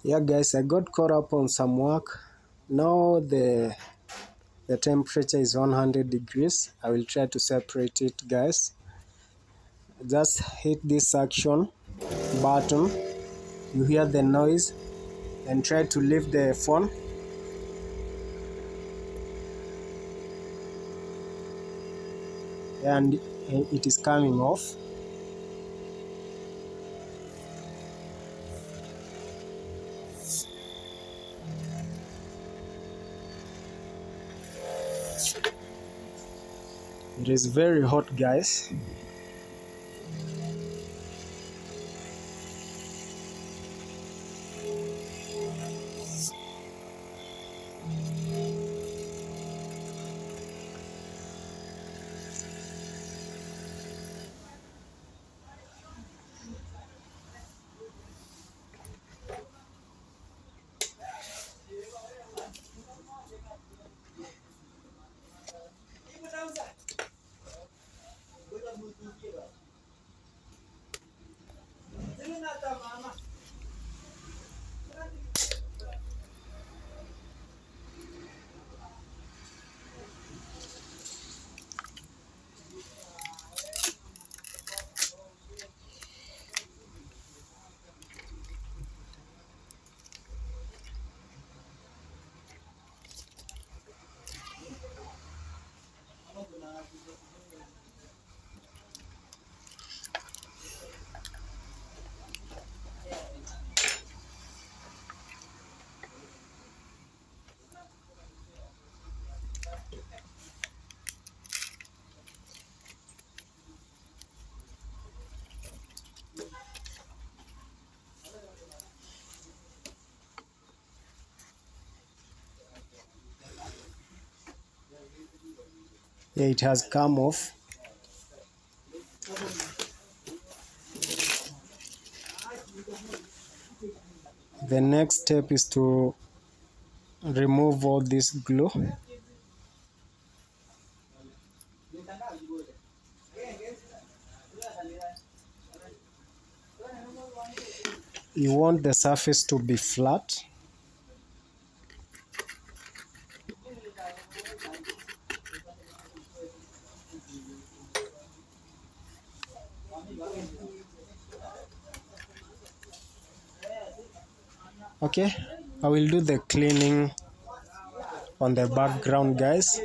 Yeah guys, I got caught up on some work. Now the temperature is 100 degrees. I will try to separate it guys. Just hit this action button. You hear the noise and try to lift the phone. And it is coming off. It is very hot guys. Yeah, it has come off. The next step is to remove all this glue. You want the surface to be flat. Okay, I will do the cleaning on the background guys.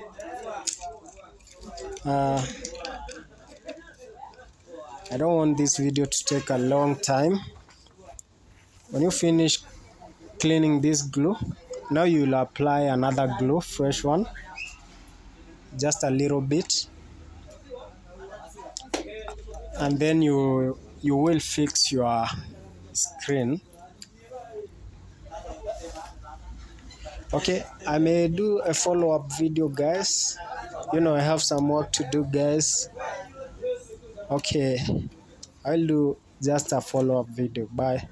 I don't want this video to take a long time. When you finish cleaning this glue, now you will apply another glue, fresh one, just a little bit, and then you will fix your screen. Okay, I may do a follow-up video guys. I have some work to do guys. Okay, I'll do just a follow-up video. Bye.